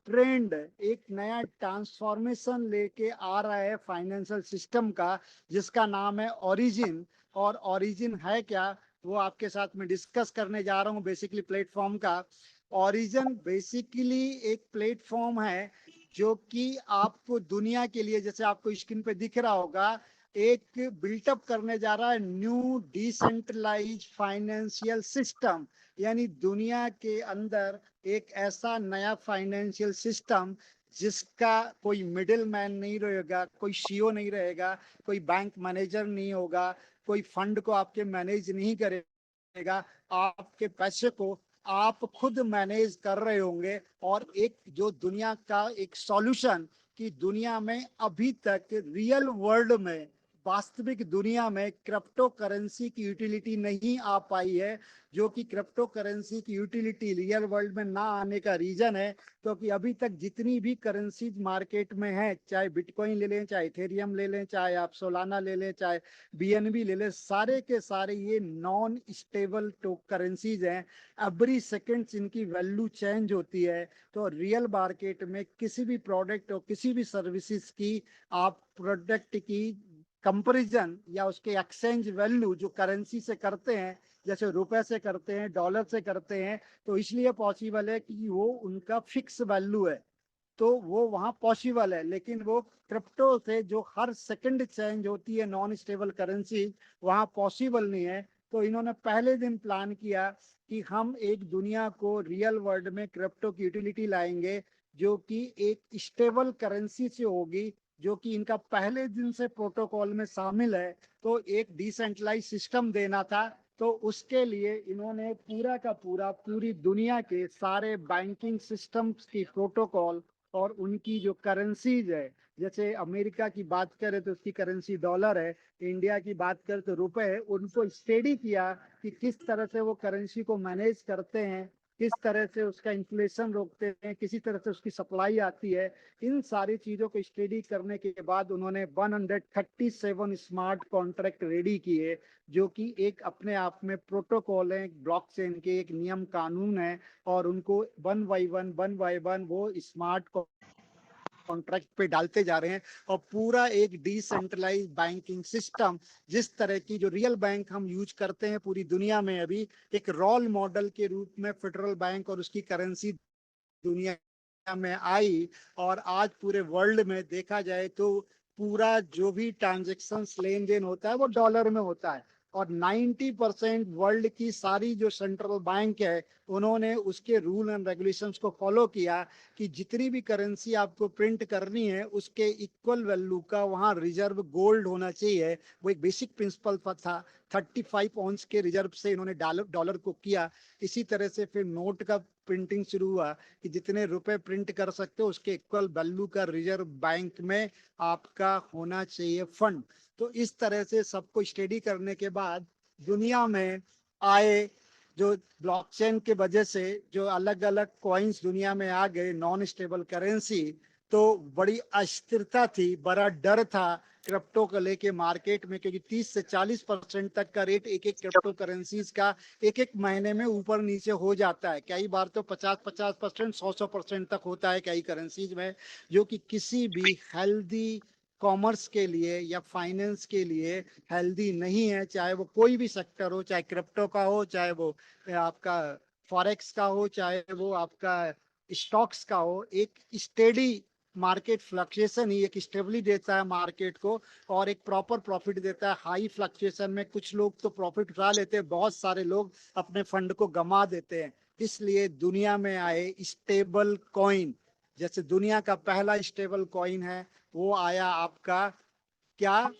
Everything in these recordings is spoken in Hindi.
ट्रेंड, एक नया ट्रांसफॉर्मेशन लेके आ रहा है फाइनेंशियल सिस्टम का, जिसका नाम है ओरिजिन। और ओरिजिन है क्या, वो आपके साथ में डिस्कस करने जा रहा हूँ। बेसिकली प्लेटफॉर्म का ओरिजिन बेसिकली एक प्लेटफॉर्म है जो कि आपको दुनिया के लिए, जैसे आपको स्क्रीन पे दिख रहा होगा, एक बिल्टअप करने जा रहा है न्यू डिसेंट्रलाइज फाइनेंशियल सिस्टम। यानी दुनिया के अंदर एक ऐसा नया फाइनेंशियल सिस्टम जिसका कोई मिडिल मैन नहीं रहेगा, कोई सीईओ नहीं रहेगा, कोई बैंक मैनेजर नहीं होगा, कोई फंड को आपके मैनेज नहीं करेगा, आपके पैसे को आप खुद मैनेज कर रहे होंगे। और एक जो दुनिया का एक सॉल्यूशन, कि दुनिया में अभी तक रियल वर्ल्ड में, वास्तविक दुनिया में क्रिप्टो करेंसी की यूटिलिटी नहीं आ पाई है। जो कि क्रिप्टो करेंसी की यूटिलिटी रियल वर्ल्ड में ना आने का रीजन है क्योंकि अभी तक जितनी भी करेंसीज मार्केट में है, चाहे बिटकॉइन ले लें, चाहे इथेरियम ले लें, चाहे आप सोलाना ले लें, चाहे बीएनबी ले लें, सारे के सारे ये नॉन स्टेबल करेंसीज हैं। एवरी सेकेंड इनकी वैल्यू चेंज होती है। तो रियल मार्केट में किसी भी प्रोडक्ट और किसी भी सर्विसेज की आप प्रोडक्ट की कंपैरिजन या उसके एक्सचेंज वैल्यू जो करेंसी से करते हैं, जैसे रुपए से करते हैं, डॉलर से करते हैं, तो इसलिए पॉसिबल है कि वो उनका फिक्स वैल्यू है, तो वो वहां पॉसिबल है। लेकिन वो क्रिप्टो से जो हर सेकंड चेंज होती है नॉन स्टेबल करेंसी, वहां पॉसिबल नहीं है। तो इन्होंने पहले दिन प्लान किया कि हम एक दुनिया को रियल वर्ल्ड में क्रिप्टो की यूटिलिटी लाएंगे जो कि एक स्टेबल करेंसी से होगी, जो कि इनका पहले दिन से प्रोटोकॉल में शामिल है। तो एक डिसेंट्रलाइज सिस्टम देना था। तो उसके लिए इन्होंने पूरा का पूरा पूरी दुनिया के सारे बैंकिंग सिस्टम्स की प्रोटोकॉल और उनकी जो करेंसीज है, जैसे अमेरिका की बात करें तो उसकी करेंसी डॉलर है, इंडिया की बात करें तो रुपए है, उनको स्टडी किया कि किस तरह से वो करेंसी को मैनेज करते हैं, किस तरह से उसका इन्फ्लेशन रोकते हैं, किसी तरह से उसकी सप्लाई आती है। इन सारी चीजों को स्टडी करने के बाद उन्होंने 137 स्मार्ट कॉन्ट्रैक्ट रेडी किए, जो कि एक अपने आप में प्रोटोकॉल है, ब्लॉकचेन के एक नियम कानून है। और उनको वन बाय वन वो स्मार्ट कॉन्ट्रैक्ट पे डालते जा रहे हैं। और पूरा एक डिसेंट्रलाइज बैंकिंग सिस्टम, जिस तरह की जो रियल बैंक हम यूज करते हैं पूरी दुनिया में, अभी एक रोल मॉडल के रूप में फेडरल बैंक और उसकी करेंसी दुनिया में आई। और आज पूरे वर्ल्ड में देखा जाए तो पूरा जो भी ट्रांजेक्शन लेन देन होता है वो डॉलर में होता है। और 90% वर्ल्ड की सारी जो सेंट्रल बैंक है, उन्होंने उसके रूल एंड रेगुलेशंस को फॉलो किया कि जितनी भी करेंसी आपको प्रिंट करनी है उसके इक्वल वैल्यू का वहां रिजर्व गोल्ड होना चाहिए। वो एक बेसिक प्रिंसिपल था। 35 ऑन्स के रिजर्व से इन्होंने डॉलर को किया। इसी तरह से फिर नोट का प्रिंटिंग शुरू हुआ कि जितने रुपए प्रिंट कर सकते हो उसके इक्वल वैल्यू का रिजर्व बैंक में आपका होना चाहिए फंड। तो इस तरह से सबको स्टडी करने के बाद दुनिया में आए, जो ब्लॉकचेन के वजह से जो अलग अलग कॉइन्स दुनिया में आ गए, नॉन स्टेबल करेंसी, तो बड़ी अस्थिरता थी, बड़ा डर था क्रिप्टो को लेके मार्केट में, क्योंकि 30 से 40% तक का रेट एक एक क्रिप्टो करेंसीज का एक एक महीने में ऊपर नीचे हो जाता है। कई बार तो 50-50%, 100-100% तक होता है कई करेंसीज में, जो कि किसी भी हेल्दी कॉमर्स के लिए या फाइनेंस के लिए हेल्दी नहीं है। चाहे वो कोई भी सेक्टर हो, चाहे क्रिप्टो का हो, चाहे वो आपका फॉरेक्स का हो, चाहे वो आपका स्टॉक्स का हो। एक स्टेडी मार्केट फ्लक्चुएशन ही एक स्टेबिलिटी देता है मार्केट को, और एक प्रॉपर प्रॉफिट देता है। हाई फ्लक्चुएशन में कुछ लोग तो प्रॉफिट उठा लेते हैं, बहुत सारे लोग अपने फंड को गंवा देते हैं। इसलिए दुनिया में आए स्टेबल कॉइन, जैसे दुनिया का पहला स्टेबल कॉइन है वो आया आपका क्या,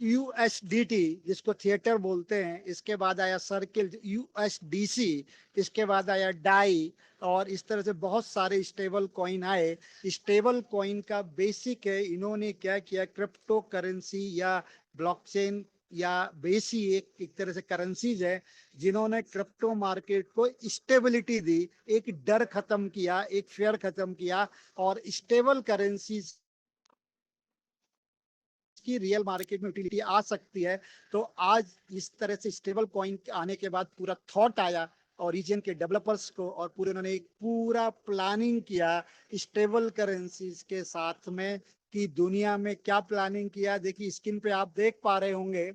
यूएसडीटी, जिसको थिएटर बोलते हैं। इसके बाद आया सर्किल, यूएसडीसी। इसके बाद आया डाई। और इस तरह से बहुत सारे स्टेबल कॉइन आए। स्टेबल कॉइन का बेसिक है, इन्होंने क्या किया, क्रिप्टो करेंसी या ब्लॉकचेन या बेसी एक तरह से करेंसीज है जिन्होंने क्रिप्टो मार्केट को स्टेबिलिटी दी, एक डर खत्म किया, एक फेयर खत्म किया। और स्टेबल करेंसीज की रियल मार्केट में यूटिलिटी आ सकती है। तो आज इस तरह से स्टेबल कॉइन आने के बाद पूरा थॉट आया ओरिजिन के डेवलपर्स को, और पूरे उन्होंने एक पूरा प्लानिंग किया स्टेबल करेंसीज के साथ में कि दुनिया में क्या प्लानिंग किया। देखिए स्क्रीन पे आप देख पा रहे होंगे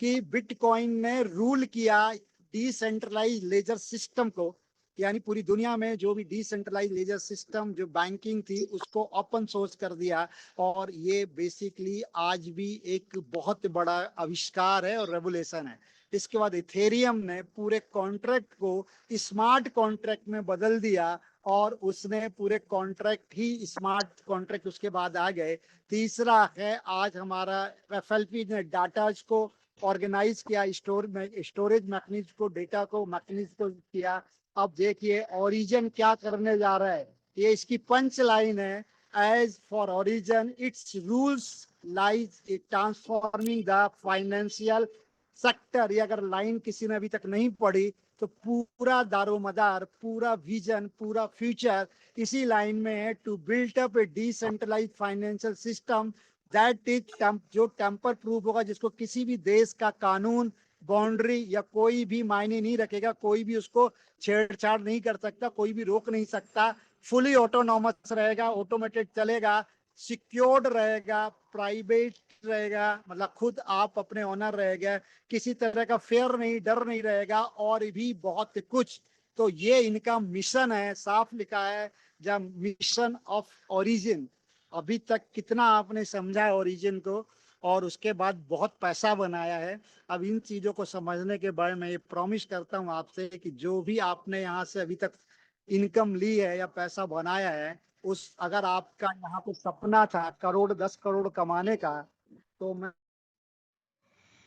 कि बिटकॉइन ने रूल किया डिसेंट्रलाइज लेजर सिस्टम को, यानी पूरी दुनिया में जो भी डिसेंट्रलाइज लेजर सिस्टम जो बैंकिंग थी उसको ओपन सोर्स कर दिया। और ये बेसिकली आज भी एक बहुत बड़ा आविष्कार है और रेवोल्यूशन है। इसके बाद इथेरियम ने पूरे कॉन्ट्रैक्ट को स्मार्ट कॉन्ट्रैक्ट में बदल दिया, और उसने पूरे कॉन्ट्रैक्ट ही स्मार्ट कॉन्ट्रैक्ट उसके बाद आ गए। तीसरा है आज हमारा एफएलपी ने डाटा को ऑर्गेनाइज किया, स्टोरेज मैकेनिज्म को, डेटा को मैकेनिज्म को किया। अब देखिए ओरिजिन क्या करने जा रहा है, ये इसकी पंच लाइन है। As for origin its rules lies in transforming the financial sector. ये अगर लाइन किसी ने अभी तक नहीं पढ़ी तो पूरा दारोमदार, पूरा विजन, पूरा फ्यूचर इसी लाइन में है। To build up a decentralize financial system that is जो टेम्पर प्रूफ होगा, जिसको किसी भी देश का कानून, बाउंड्री या कोई भी मायने नहीं रखेगा, कोई भी उसको छेड़छाड़ नहीं कर सकता, कोई भी रोक नहीं सकता। फुली ऑटोनॉमस रहेगा, ऑटोमेटेड चलेगा, सिक्योर्ड रहेगा, प्राइवेट रहेगा, मतलब खुद आप अपने ओनर रहेगा, किसी तरह का फेयर नहीं, डर नहीं रहेगा, और भी बहुत कुछ। तो ये इनका मिशन है, साफ लिखा है जब मिशन ऑफ ओरिजिन। अभी तक कितना आपने समझा ओरिजिन को, और उसके बाद बहुत पैसा बनाया है। अब इन चीजों को समझने के बाद मैं ये प्रॉमिस करता हूँ आपसे कि जो भी आपने यहाँ से अभी तक इनकम ली है या पैसा बनाया है, उस अगर आपका यहाँ पे सपना था करोड़ 10 करोड़ कमाने का, तो मैं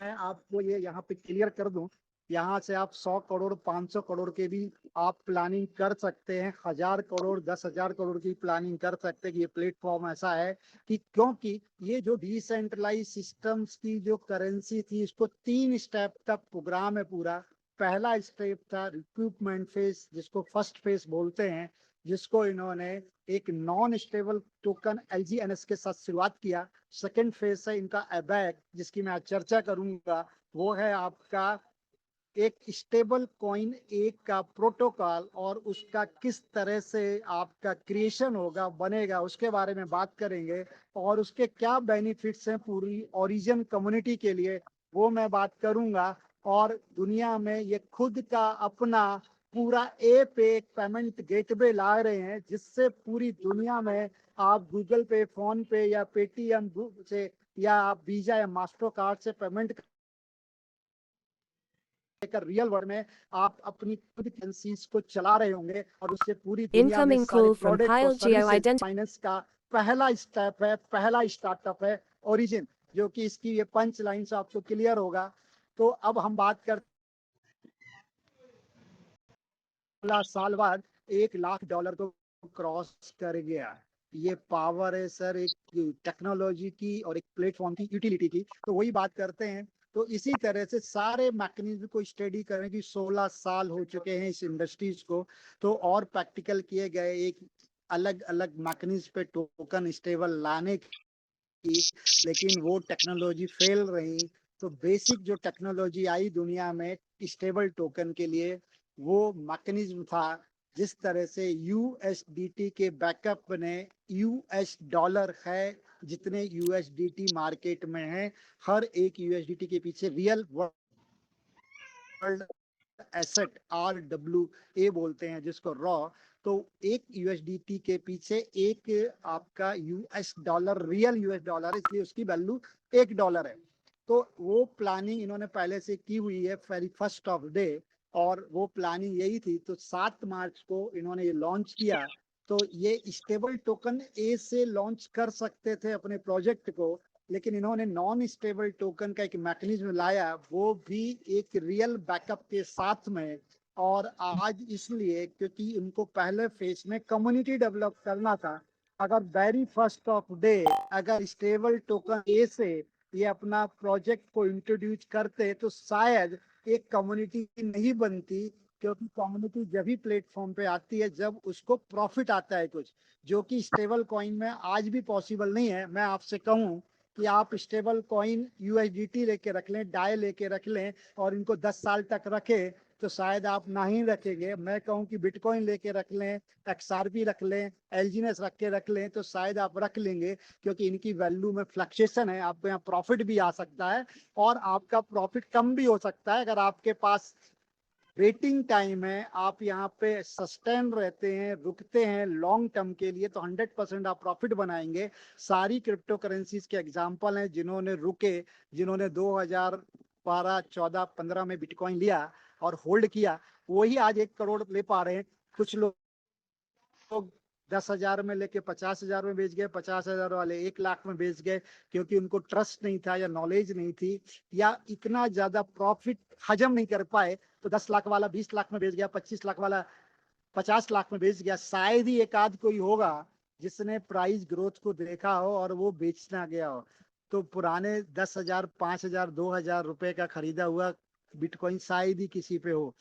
आपको ये यहाँ पे क्लियर कर दूं, यहाँ से आप 100 करोड़ 500 करोड़ के भी आप प्लानिंग कर सकते हैं, 1000 करोड़ 10,000 करोड़ की प्लानिंग कर सकते हैं। ये प्लेटफॉर्म ऐसा है कि क्योंकि ये जो डिसेंट्रलाइज सिस्टम्स की जो करेंसी थी, इसको 3 स्टेप तक प्रोग्राम है पूरा। पहला स्टेप था रिक्रूटमेंट फेज, जिसको फर्स्ट फेज बोलते हैं, जिसको इन्होंने एक नॉन स्टेबल टोकन एलजीएनएस के साथ शुरुआत किया। सेकेंड फेज है इनका एबैक, जिसकी मैं आज चर्चा करूंगा। वो है आपका एक स्टेबल कॉइन एक का प्रोटोकॉल, और उसका किस तरह से आपका क्रिएशन होगा, बनेगा, उसके बारे में बात करेंगे। और उसके क्या बेनिफिट्स हैं पूरी ओरिजिन कम्युनिटी के लिए, वो मैं बात करूंगा। और दुनिया में ये खुद का अपना पूरा ऐप एक पेमेंट गेटवे ला रहे हैं, जिससे पूरी दुनिया में आप गूगल पे, फोन पे या पेटीएम से या आप वीजा या मास्टर कार्ड से पेमेंट कर रियल वर्ल्ड में आप अपनी खुद करेंसीज को चला रहे होंगे, और उससे पूरी दुनिया में Incoming सारे call from प्रोडक्ट और Kyle Geo services Ident. Finance का पहला स्टेप है, पहला स्टार्टअप है ओरिजिन, जो कि इसकी ये पंच लाइन से आपको क्लियर होगा। तो अब हम बात करते 16 साल बाद $1 लाख को क्रॉस कर गया। ये पावर है सर एक टेक्नोलॉजी की और एक प्लेटफॉर्म की यूटिलिटी की। तो वही बात करते हैं। तो इसी तरह से सारे मैकेनिज्म को स्टडी करने की 16 साल हो चुके हैं इस इंडस्ट्रीज को। तो और प्रैक्टिकल किए गए एक अलग अलग मैकेनिज्म पे टोकन स्टेबल लाने की, लेकिन वो टेक्नोलॉजी फेल रही। तो बेसिक जो टेक्नोलॉजी आई दुनिया में स्टेबल टोकन के लिए, वो मैकेनिज्म था जिस तरह से यूएसडीटी के बैकअप ने यूएस डॉलर है, जितने यूएसडीटी मार्केट में है, हर एक यूएसडीटी के पीछे रियल वर्ल्ड एसेट RWA बोलते हैं जिसको रॉ। तो एक यूएसडीटी के पीछे एक आपका US dollar, real US dollar, इसलिए उसकी वैल्यू $1 है। तो वो प्लानिंग इन्होंने पहले से की हुई है वेरी फर्स्ट ऑफ डे, और वो प्लानिंग यही थी। तो 7 मार्च को इन्होंने ये लॉन्च किया। तो ये स्टेबल टोकन ए से लॉन्च कर सकते थे अपने प्रोजेक्ट को, लेकिन इन्होंने नॉन स्टेबल टोकन का एक मैकेनिज्म लाया, वो भी एक रियल बैकअप के साथ में। और आज इसलिए क्योंकि इनको पहले फेज में कम्युनिटी डेवलप करना था। अगर वेरी फर्स्ट ऑफ डे अगर स्टेबल टोकन ए से ये अपना प्रोजेक्ट को इंट्रोड्यूस करते, तो शायद एक कम्युनिटी नहीं बनती। क्योंकि कम्युनिटी जब भी प्लेटफॉर्म पे आती है जब उसको प्रॉफिट आता है कुछ, जो कि स्टेबल कॉइन में आज भी पॉसिबल नहीं है। मैं आपसे कहूँ कि आप स्टेबल कॉइन यूएसडीटी लेके रख लें, डाई लेके रख लें, और इनको 10 साल तक रखें, तो शायद आप ना ही रखेंगे। मैं कहूँ कि बिटकॉइन लेके रख लें, XRP रख लें, एलजीनेस रख लें, तो शायद आप रख लेंगे, क्योंकि इनकी वैल्यू में फ्लक्चुएशन है। आपको यहाँ प्रॉफिट भी आ सकता है और आपका प्रॉफिट कम भी हो सकता है। अगर आपके पास वेटिंग टाइम है, आप यहाँ पे सस्टेन रहते हैं, रुकते हैं लॉन्ग टर्म के लिए, तो 100% आप प्रॉफिट बनाएंगे। सारी क्रिप्टो करेंसीज के एग्जांपल हैं जिन्होंने रुके, जिन्होंने 2012, 14, 15 में बिटकॉइन लिया और होल्ड किया, वही आज 1 करोड़ ले पा रहे हैं। कुछ लोग 10,000 में लेके 50,000 में बेच गए, 50,000 वाले 1 लाख में बेच गए, क्योंकि उनको ट्रस्ट नहीं था या नॉलेज नहीं थी, या इतना ज्यादा प्रॉफिट हजम नहीं कर पाए। तो 10 लाख वाला 20 लाख में बेच गया, 25 लाख वाला 50 लाख में बेच गया। शायद ही एक आध कोई होगा जिसने प्राइस ग्रोथ को देखा हो और वो बेचना गया हो। तो पुराने 10,000, 5,000, 2,000 रुपए का खरीदा हुआ बिटकॉइन शायद ही किसी पे हो।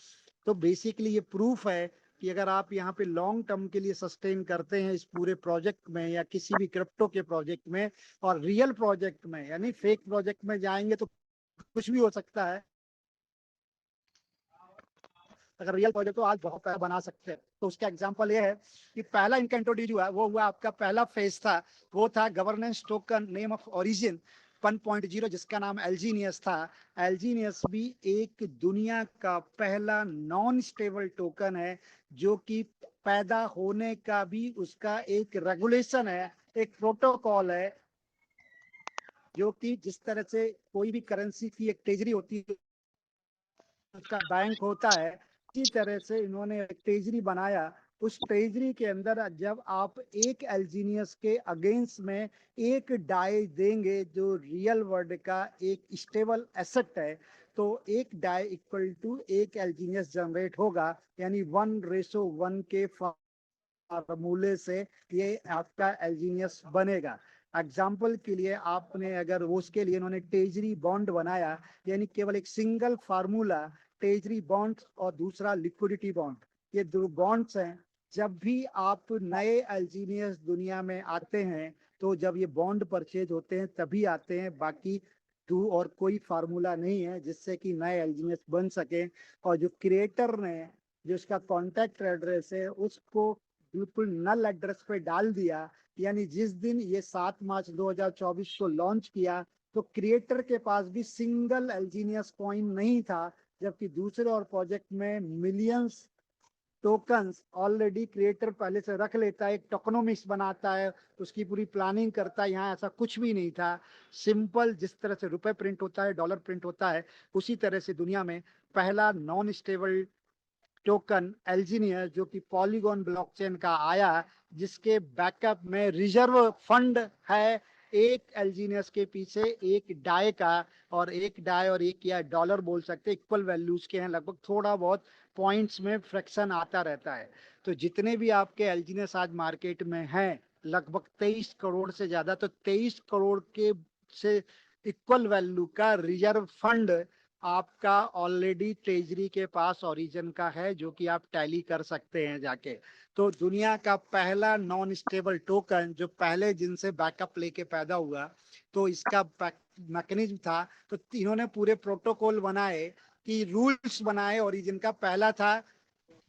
तो बेसिकली ये प्रूफ है कि अगर आप यहाँ पे लॉन्ग टर्म के लिए सस्टेन करते हैं इस पूरे प्रोजेक्ट में या किसी भी क्रिप्टो के प्रोजेक्ट में, और रियल प्रोजेक्ट में, यानी फेक प्रोजेक्ट में जाएंगे तो कुछ भी हो सकता है। अगर रियल प्रोजेक्ट तो आज बहुत पैसा बना सकते हैं। तो उसका एग्जांपल ये है कि पहला इनका इंट्रोड्यूस हुआ, वो हुआ आपका पहला फेज था, वो था governance token name of origin 1.0, जिसका नाम एल्जीनियस था। एल्जीनियस भी एक दुनिया का पहला नॉन स्टेबल टोकन है, जो कि पैदा होने का भी उसका एक रेगुलेशन है, एक प्रोटोकॉल है, जो कि जिस तरह से कोई भी करेंसी की एक ट्रेजरी होती है, उसका बैंक होता है, इसी तरह से इन्होंने एक ट्रेजरी बनाया। उस ट्रेजरी के अंदर जब आप एक एल्जीनियस के अगेंस्ट में एक डाई देंगे जो रियल वर्ल्ड का एक स्टेबल एसेट है, तो एक डाई इक्वल टू एक एल्जीनियस जनरेट होगा, यानी 1:1 के फार्मूले से ये आपका एल्जीनियस बनेगा। एग्जाम्पल के लिए आपने अगर वो, उसके लिए इन्होंने ट्रेजरी बॉन्ड बनाया, यानी केवल एक सिंगल फार्मूला, ट्रेजरी बॉन्ड और दूसरा लिक्विडिटी बॉन्ड, ये दो बॉन्ड्स हैं। जब भी आप नए एल्जीनियस दुनिया में आते हैं, तो जब ये बॉन्ड परचेज होते हैं तभी आते हैं, बाकी टू और कोई फार्मूला नहीं है जिससे कि नए एल्जीनियस बन सके। और जो क्रिएटर ने, जो उसका कॉन्टैक्ट एड्रेस है, उसको बिल्कुल नल एड्रेस पे डाल दिया। यानी जिस दिन ये 7 मार्च 2024 को लॉन्च किया, तो क्रिएटर के पास भी सिंगल एल्जीनियस कॉइन नहीं था, जबकि दूसरे और प्रोजेक्ट में मिलियंस टोकन्स ऑलरेडी क्रिएटर पहले से रख लेता है, एक टोकनोमिक्स बनाता है, उसकी पूरी प्लानिंग करता है। यहाँ ऐसा कुछ भी नहीं था। सिंपल जिस तरह से रुपए प्रिंट होता है, डॉलर प्रिंट होता है, उसी तरह से दुनिया में पहला नॉन स्टेबल टोकन एल्जीनियस, जो कि पॉलीगॉन ब्लॉकचेन का आया, जिसके बैकअप में रिजर्व फंड है एक एल्जीनियस के पीछे एक डाई का। और एक डाई और एक या डॉलर बोल सकते हैं, इक्वल वैल्यूज के हैं लगभग, थोड़ा बहुत पॉइंट्स में फ्रैक्शन आता रहता है। तो जितने भी आपके एल्जीनियस आज मार्केट में हैं, लगभग 23 करोड़ से ज्यादा, तो 23 करोड़ के से इक्वल वैल्यू का रिजर्व फंड आपका ऑलरेडी ट्रेजरी के पास ओरिजिन का है, जो कि आप टैली कर सकते हैं जाके। तो दुनिया का पहला नॉन स्टेबल टोकन जो पहले जिनसे बैकअप लेके पैदा हुआ, तो इसका मैकेनिज्म था। तो इन्होंने पूरे प्रोटोकॉल बनाए, कि रूल्स बनाए। ओरिजिन का पहला था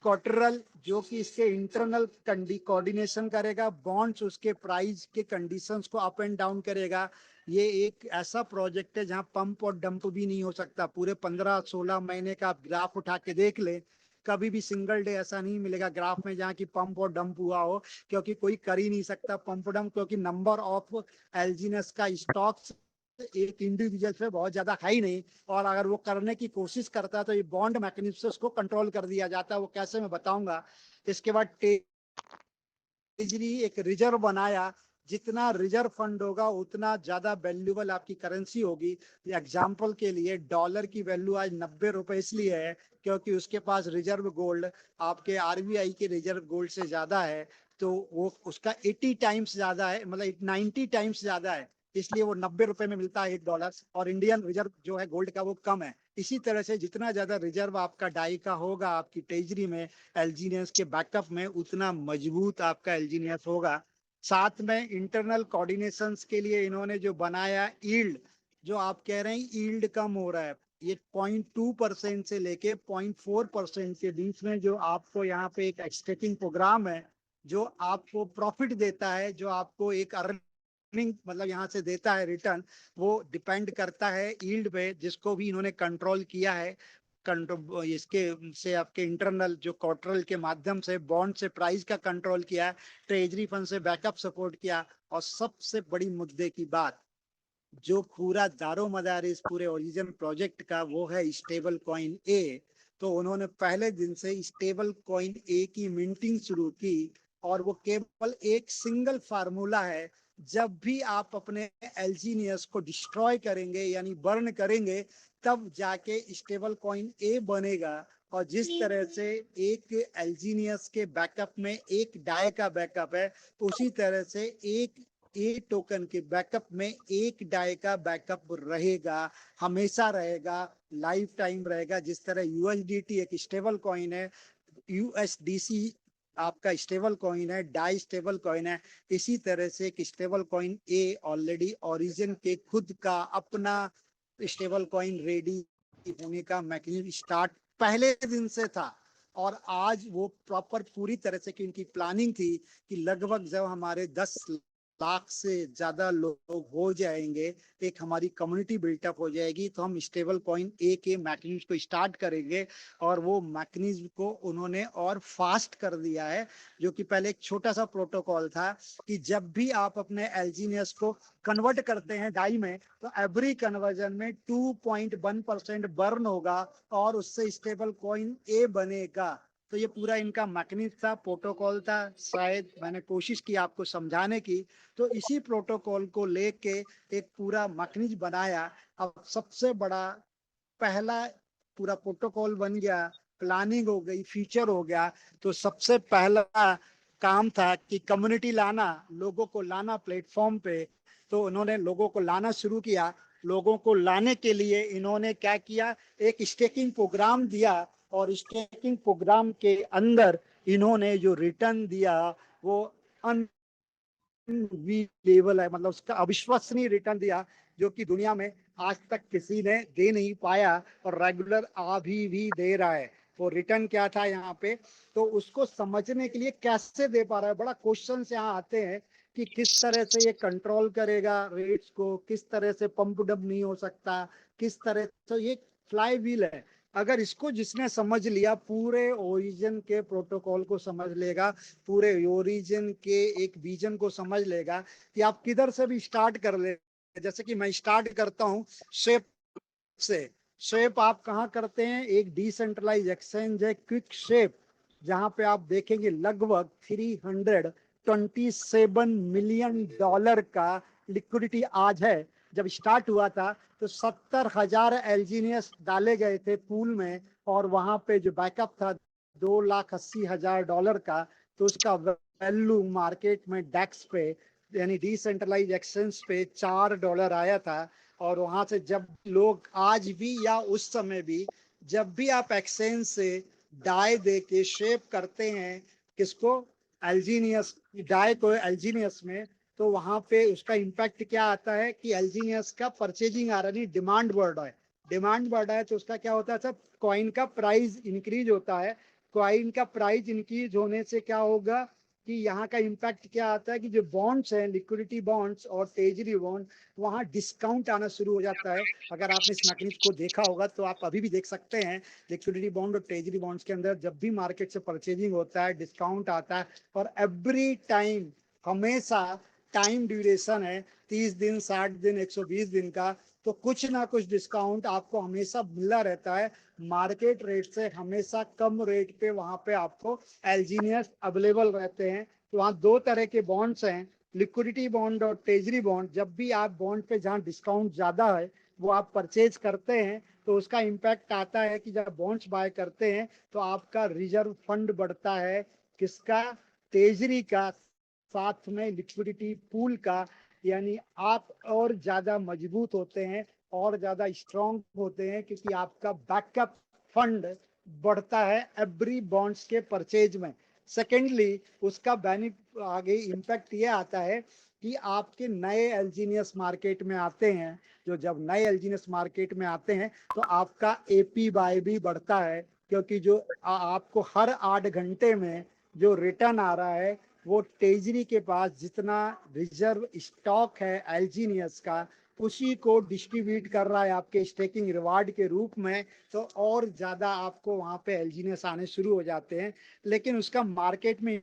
कोटरल, जो कि इसके इंटरनल कोऑर्डिनेशन करेगा, बॉन्ड्स उसके प्राइस के कंडीशंस को अप एंड डाउन करेगा। ये एक ऐसा प्रोजेक्ट है जहां पंप और डंप भी नहीं हो सकता। पूरे 15-16 महीने का आप ग्राफ उठा के देख ले, कभी भी सिंगल डे ऐसा नहीं मिलेगा ग्राफ में जहाँ की पंप और डंप हुआ हो, क्योंकि कोई कर ही नहीं सकता पंप डंप, क्योंकि नंबर ऑफ एल्जीनस का स्टॉक्स एक इंडिविजुअल पे बहुत ज्यादा है ही नहीं। और अगर वो करने की कोशिश करता है तो ये बॉन्ड मैकेनिज्म से उसको कंट्रोल कर दिया जाता है। वो कैसे मैं बताऊंगा। इसके बाद ट्रेजरी एक रिजर्व बनाया, जितना रिजर्व फंड होगा उतना ज्यादा वैल्यूबल आपकी करेंसी होगी। एग्जाम्पल के लिए डॉलर की वैल्यू आज 90 रुपए इसलिए है क्योंकि उसके पास रिजर्व गोल्ड आपके आरबीआई के रिजर्व गोल्ड से ज्यादा है। तो वो उसका 80 टाइम्स ज्यादा है, मतलब 90 टाइम्स ज्यादा है, इसलिए वो 90 रुपए में मिलता है $1। और इंडियन रिजर्व जो है गोल्ड का वो कम है। इसी तरह से जितना ज्यादा रिजर्व आपका डाई का होगा आपकी ट्रेजरी में एल्जीनियस के बैकअप में, उतना मजबूत आपका एल्जीनियस होगा। साथ में इंटरनल कोऑर्डिनेशंस के लिए इन्होंने जो बनाया ईल्ड, जो आप कह रहे हैं ईल्ड कम हो रहा है, ये 0.2% से लेके 0.4% के बीच में जो आपको यहाँ पे एक एक्सटेटिंग प्रोग्राम है जो आपको प्रॉफिट देता है, जो आपको एक अर्निंग मतलब यहाँ से देता है रिटर्न, वो डिपेंड करता है यील्ड पे, जिसको भी इन्होंने कंट्रोल किया है। कंट्रोल इसके से आपके इंटरनल जो कोटरल के माध्यम से बॉन्ड से प्राइस का कंट्रोल किया, ट्रेजरी फंड से बैकअप सपोर्ट किया, और सबसे बड़ी मुद्दे की बात जो पूरा दारो मदार इस पूरे ओरिजिन प्रोजेक्ट का वो है स्टेबल कॉइन ए। तो उन्होंने पहले दिन से स्टेबल कॉइन ए की मिंटिंग शुरू की, और वो केवल एक सिंगल फार्मूला है, जब भी आप अपने एल्जीनियस को डिस्ट्रॉय करेंगे यानी बर्न करेंगे तब जाके स्टेबल कॉइन ए बनेगा। और जिस तरह से एक एल्जीनियस के बैकअप में एक डाई का बैकअप है, उसी तरह से एक ए टोकन के बैकअप में एक डाई का बैकअप रहेगा, हमेशा रहेगा, लाइफ टाइम रहेगा। जिस तरह यूएसडीटी एक स्टेबल कॉइन है, यूएसडीसी आपका स्टेबल कॉइन है, डाई स्टेबल कॉइन है, इसी तरह से एक स्टेबल कॉइन ए ऑलरेडी ओरिजिन के खुद का अपना स्टेबल कॉइन रेडी होने का मैकेनिज्म स्टार्ट पहले दिन से था। और आज वो प्रॉपर पूरी तरह से कि इनकी प्लानिंग थी कि लगभग जब हमारे 10 लाख से ज्यादा लोग हो जाएंगे, एक हमारी कम्युनिटी बिल्टअप हो जाएगी, तो हम स्टेबल कॉइन ए के मैकेनिज्म को स्टार्ट करेंगे। और वो मैकेनिज्म को उन्होंने और फास्ट कर दिया है, जो कि पहले एक छोटा सा प्रोटोकॉल था कि जब भी आप अपने एल्जीनियस को कन्वर्ट करते हैं डाई में, तो एवरी कन्वर्जन में 2.1% बर्न होगा और उससे स्टेबल कॉइन ए बनेगा। तो ये पूरा इनका मैकेनिज्म था, प्रोटोकॉल था। शायद मैंने कोशिश की आपको समझाने की। तो इसी प्रोटोकॉल को लेके एक पूरा मैकेनिज्म बनाया। अब सबसे बड़ा पहला पूरा प्रोटोकॉल बन गया, प्लानिंग हो गई, फीचर हो गया। तो सबसे पहला काम था कि कम्युनिटी लाना, लोगों को लाना प्लेटफॉर्म पे। तो उन्होंने लोगों को लाना शुरू किया। लोगों को लाने के लिए इन्होंने क्या किया, एक स्टेकिंग प्रोग्राम दिया, और स्टेकिंग प्रोग्राम के अंदर इन्होंने जो रिटर्न दिया वो लेवल है, मतलब उसका अविश्वसनीय रिटर्न दिया, जो कि दुनिया में आज तक किसी ने दे नहीं पाया, और रेगुलर अभी भी दे रहा है। वो रिटर्न क्या था यहाँ पे, तो उसको समझने के लिए कैसे दे पा रहा है, बड़ा क्वेश्चन यहाँ आते हैं कि किस तरह से ये कंट्रोल करेगा रेट्स को, किस तरह से पंप डब नहीं हो सकता, किस तरह से ये फ्लाई व्हील है। अगर इसको जिसने समझ लिया, पूरे ओरिजिन के प्रोटोकॉल को समझ लेगा, पूरे ओरिजिन के एक विजन को समझ लेगा, कि आप किधर से भी स्टार्ट कर ले। जैसे कि मैं स्टार्ट करता हूँ शेप से। शेप आप कहाँ करते हैं, एक डिसेंट्रलाइज एक्सचेंज है क्विक शेप, जहां पे आप देखेंगे लगभग 327 मिलियन डॉलर का लिक्विडिटी आज है। जब स्टार्ट हुआ था तो 70,000 एल्जीनियस डाले गए थे पूल में, और वहां पे जो बैकअप था $280,000 का। तो उसका वैल्यू मार्केट में डेक्स पे यानी डिसेंट्रलाइज एक्सचेंज पे $4 आया था। और वहां से जब लोग आज भी या उस समय भी, जब भी आप एक्सचेंज से डाई दे के शेप करते हैं किसको, एल्जीनियस, डाई को एल्जीनियस में, तो वहां पे उसका इंपैक्ट क्या आता है कि एल्जीनियस का परचेजिंग आ रहा नहीं, डिमांड बढ़ रहा है। डिमांड बढ़ रहा है तो उसका क्या होता है, सब कॉइन का प्राइस इंक्रीज होता है। कॉइन का प्राइस इंक्रीज होने से क्या होगा कि यहाँ का इम्पैक्ट क्या आता है कि जो बॉन्ड्स हैं, लिक्विडिटी बॉन्ड्स और ट्रेजरी बॉन्ड, वहाँ डिस्काउंट आना शुरू हो जाता है। अगर आपने इस मैकेनिज्म को देखा होगा तो आप अभी भी देख सकते हैं, लिक्विडिटी बॉन्ड और ट्रेजरी बॉन्ड्स के अंदर जब भी मार्केट से परचेजिंग होता है, डिस्काउंट आता है। और एवरी टाइम, हमेशा टाइम ड्यूरेशन है 30 दिन, 60 दिन, 120 दिन का, तो कुछ ना कुछ डिस्काउंट आपको हमेशा मिला रहता है। मार्केट रेट से हमेशा कम रेट पे वहां पे आपको एल्जीनियस अवेलेबल रहते हैं। तो वहाँ दो तरह के बॉन्ड्स हैं, लिक्विडिटी बॉन्ड और ट्रेजरी बॉन्ड। जब भी आप बॉन्ड पे जहाँ डिस्काउंट ज्यादा है वो आप परचेज करते हैं, तो उसका इम्पैक्ट आता है कि जब बॉन्ड्स बाय करते हैं तो आपका रिजर्व फंड बढ़ता है, किसका, ट्रेजरी का, साथ में लिक्विडिटी पूल का। यानी आप और ज्यादा मजबूत होते हैं और ज्यादा स्ट्रांग होते हैं, क्योंकि आपका बैकअप फंड बढ़ता है एवरी बॉन्ड्स के परचेज में। सेकेंडली उसका आगे इम्पैक्ट ये आता है कि आपके नए एलजीनियस मार्केट में आते हैं, जो जब नए एलजीनियस मार्केट में आते हैं तो आपका एपीवाई भी बढ़ता है, क्योंकि जो आपको हर 8 घंटे में जो रिटर्न आ रहा है वो ट्रेजरी के पास जितना रिजर्व स्टॉक है एलजीनियस का उसी को डिस्ट्रीब्यूट कर रहा है आपके स्टेकिंग रिवार्ड के रूप में, तो और ज्यादा आपको वहां पे एलजीनियस आने शुरू हो जाते हैं। लेकिन उसका मार्केट में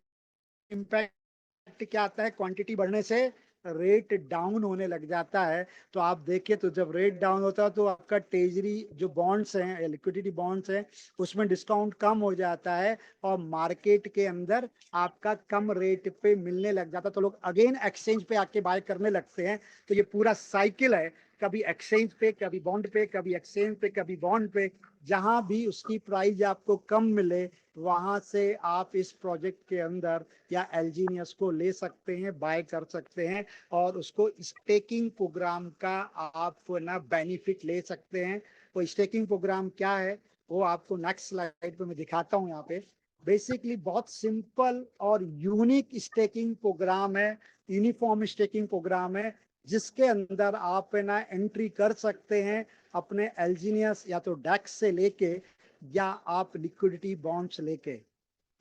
इम्पैक्ट क्या आता है, क्वांटिटी बढ़ने से रेट डाउन होने लग जाता है। तो आप देखिए तो जब रेट डाउन होता है तो आपका ट्रेजरी जो बॉन्ड्स हैं, लिक्विडिटी बॉन्ड्स हैं, उसमें डिस्काउंट कम हो जाता है और मार्केट के अंदर आपका कम रेट पे मिलने लग जाता है, तो लोग अगेन एक्सचेंज पे आके बाय करने लगते हैं। तो ये पूरा साइकिल है, कभी एक्सचेंज पे, कभी बॉन्ड पे, कभी एक्सचेंज पे, कभी बॉन्ड पे, जहां भी उसकी प्राइस आपको कम मिले वहां से आप इस प्रोजेक्ट के अंदर या एलजीनियस को ले सकते हैं, बाय कर सकते हैं और उसको स्टेकिंग प्रोग्राम का आप ना बेनिफिट ले सकते हैं। वो स्टेकिंग प्रोग्राम क्या है वो आपको नेक्स्ट स्लाइड पे मैं दिखाता हूँ। यहाँ पे बेसिकली बहुत सिंपल और यूनिक स्टेकिंग प्रोग्राम है, यूनिफॉर्म स्टेकिंग प्रोग्राम है, जिसके अंदर आप ना एंट्री कर सकते हैं अपने एलजीनियस या तो डेक्स से लेके या आप लिक्विडिटी बॉन्ड्स लेके।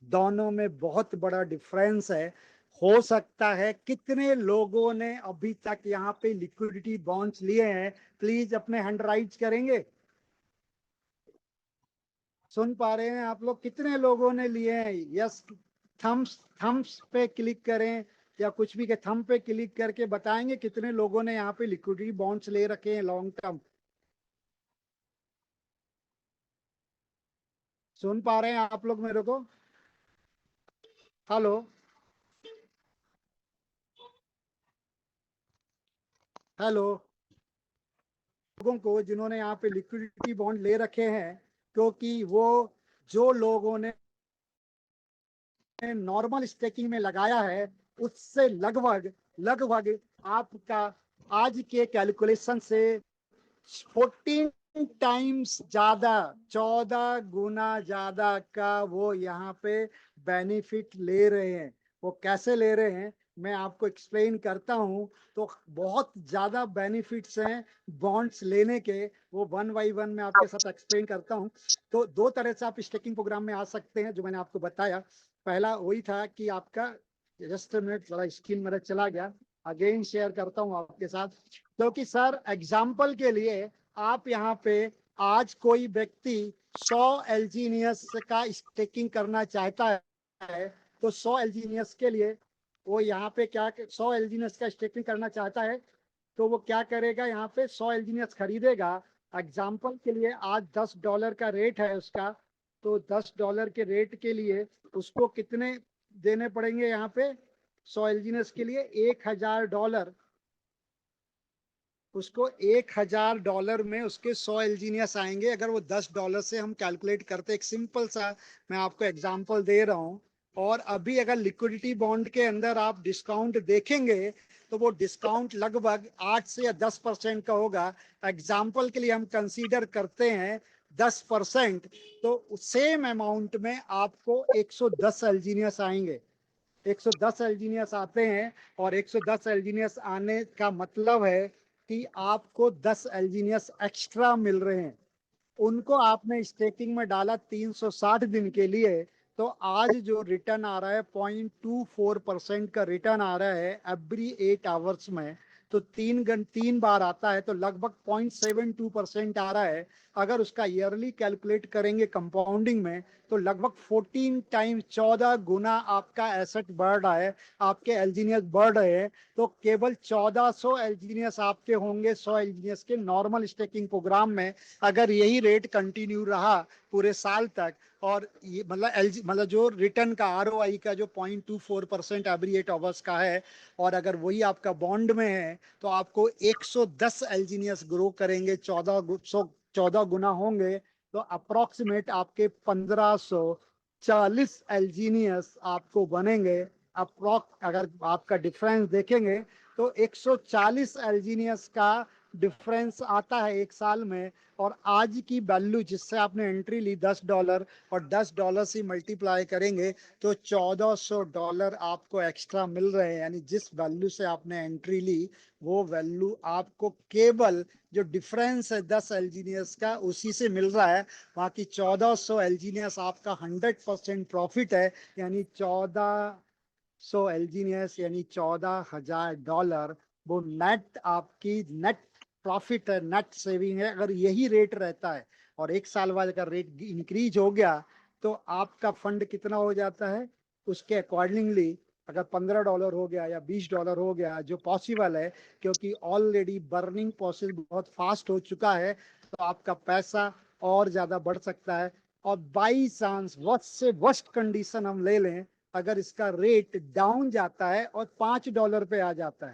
दोनों में बहुत बड़ा डिफरेंस है। हो सकता है कितने लोगों ने अभी तक यहाँ पे लिक्विडिटी बॉन्ड्स लिए हैं, प्लीज अपने हैंड राइज करेंगे। सुन पा रहे हैं आप लोग, कितने लोगों ने लिए हैं? यस, थम्स थम्स पे क्लिक करें या कुछ भी के थंब पे क्लिक करके बताएंगे कितने लोगों ने यहाँ पे लिक्विडिटी बॉन्ड्स ले रखे हैं लॉन्ग टर्म। सुन पा रहे हैं आप लोग मेरे को? Hello hello. लोगों को जिन्होंने यहाँ पे लिक्विडिटी बॉन्ड ले रखे हैं, क्योंकि वो जो लोगों ने नॉर्मल स्टेकिंग में लगाया है उससे लगभग लगभग आपका आज के कैलकुलेशन से 14 टाइम्स ज्यादा, 14 गुना ज्यादा का वो यहाँ पे बेनिफिट ले रहे हैं। वो कैसे ले रहे हैं मैं आपको एक्सप्लेन करता हूँ। तो बहुत ज्यादा बेनिफिट्स हैं बॉन्ड्स लेने के, वो वन बाई वन मैं आपके साथ एक्सप्लेन करता हूँ। तो दो तरह से आप स्टेकिंग प्रोग्राम में आ सकते हैं जो मैंने आपको बताया। पहला वही था कि आपका, जस्ट मिनट जरा स्क्रीन मेरा चला गया, अगेन शेयर करता हूँ आपके साथ। क्योंकि सर एग्जाम्पल के लिए आप यहाँ पे आज कोई व्यक्ति 100 एलजीनियस का स्टेकिंग करना चाहता है, तो 100 एलजीनियस के लिए वो यहाँ पे क्या 100 एलजीनियस का स्टेकिंग करना चाहता है तो वो क्या करेगा, यहाँ पे 100 एलजीनियस खरीदेगा। एग्जाम्पल के लिए आज $10 का रेट है उसका, तो $10 के रेट के लिए उसको कितने देने पड़ेंगे यहाँ पे 100 एलजीनियस के लिए? $1000। उसको $1000 में उसके 100 एलजीनियस आएंगे। अगर वो $10 से हम कैलकुलेट करते, एक सिंपल सा मैं आपको एग्जांपल दे रहा हूँ। और अभी अगर लिक्विडिटी बॉन्ड के अंदर आप डिस्काउंट देखेंगे तो वो डिस्काउंट लगभग 8 से या 10% का होगा। एग्जाम्पल के लिए हम कंसीडर करते हैं 10%, तो सेम अमाउंट में आपको 110 एलजीनियस आएंगे। 110 एलजीनियस आते हैं और 110 एलजीनियस आने का मतलब है कि आपको 10 एलजीनियस एक्स्ट्रा मिल रहे हैं। उनको आपने स्टेकिंग में डाला 360 दिन के लिए, तो आज जो रिटर्न आ रहा है 0.24% का रिटर्न आ रहा है एवरी 8 आवर्स में। तो 3 बार आता है तो लगभग 0.72% आ रहा है। अगर उसका ईयरली कैलकुलेट करेंगे कंपाउंडिंग में तो लगभग 14 टाइम्स, 14 गुना आपका एसेट बढ़ रहा है, आपके एलजीनियस बढ़ रहे हैं। तो केवल 1400 एलजीनियस आपके होंगे 100 एलजीनियस के नॉर्मल स्टेकिंग प्रोग्राम में, अगर यही रेट कंटिन्यू रहा पूरे साल तक। और ये मतलब जो रिटर्न का आरओआई का जो 0.24% एवरी 8 आवर्स का है, और अगर वही आपका बॉन्ड में है तो आपको 110 एलजीनियस ग्रो करेंगे, 14 गुना होंगे। तो अप्रोक्सीमेट आपके 1540 एलजीनियस आपको बनेंगे। अप्रोक्स अगर आपका डिफरेंस देखेंगे तो 140 एलजीनियस का डिफरेंस आता है एक साल में, और आज की वैल्यू जिससे आपने एंट्री ली $10 और $10 से मल्टीप्लाई करेंगे तो $1400 आपको एक्स्ट्रा मिल रहे हैं। यानी जिस वैल्यू से आपने एंट्री ली वो वैल्यू आपको केवल जो डिफरेंस है 10 एलजीनियस का उसी से मिल रहा है। बाकी 1400 एलजीनियस आपका 100% प्रॉफिट है, यानी 1400 एलजीनियस यानी $14,000 वो नेट आपकी नेट प्रॉफिट है, नेट सेविंग है। अगर यही रेट रहता है और एक साल बाद अगर रेट इंक्रीज हो गया तो आपका फंड कितना हो जाता है उसके अकॉर्डिंगली। अगर $15 हो गया या $20 हो गया, जो पॉसिबल है क्योंकि ऑलरेडी बर्निंग प्रोसेस बहुत फास्ट हो चुका है, तो आपका पैसा और ज्यादा बढ़ सकता है। और बाई चांस वर्स्ट से वर्स्ट कंडीशन हम ले लें, अगर इसका रेट डाउन जाता है और $5 पे आ जाता है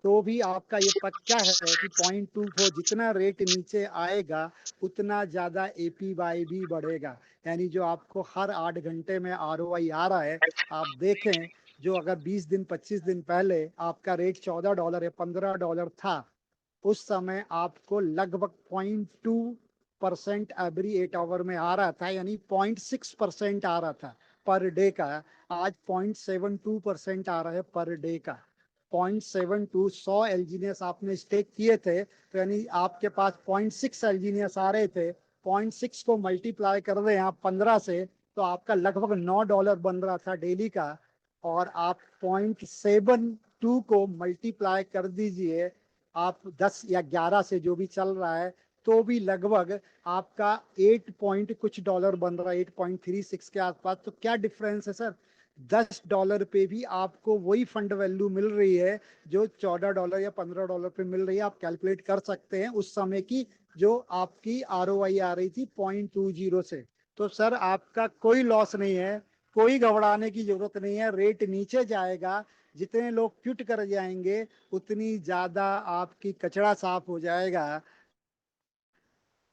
तो भी आपका ये पक्का है कि 0.24 जितना रेट नीचे आएगा उतना ज्यादा एपीवाई भी बढ़ेगा। यानी जो आपको हर 8 घंटे में आरओआई आ रहा है, आप देखें जो अगर 20 दिन 25 दिन पहले आपका रेट $14 या $15 था, उस समय आपको लगभग 0.2% एवरी 8 आवर में आ रहा था, यानी 0.6% आ रहा था पर डे का। आज 0.72% आ रहा है पर डे का। 0.72 100 एलजीनियस आपने स्टेक किए थे तो यानी आपके पास 0.6 एलजीनियस आ रहे थे। 0.6 को मल्टीप्लाई कर रहे हैं आप 15 से तो आपका लगभग $9 बन रहा था डेली का। और आप 0.72 को मल्टीप्लाई कर दीजिए आप 10 या 11 से जो भी चल रहा है, तो भी लगभग आपका 8 पॉइंट कुछ डॉलर बन रहा है, 8.36 के आसपास। तो क्या डिफरेंस है सर, $10 पे भी आपको वही फंड वैल्यू मिल रही है जो $14 या $15 पे मिल रही है। आप कैलकुलेट कर सकते हैं उस समय की जो आपकी आरओआई आ रही थी 0.20 से। तो सर आपका कोई लॉस नहीं है, कोई घबराने की जरूरत नहीं है। रेट नीचे जाएगा, जितने लोग क्विट कर जाएंगे उतनी ज्यादा आपकी कचरा साफ हो जाएगा।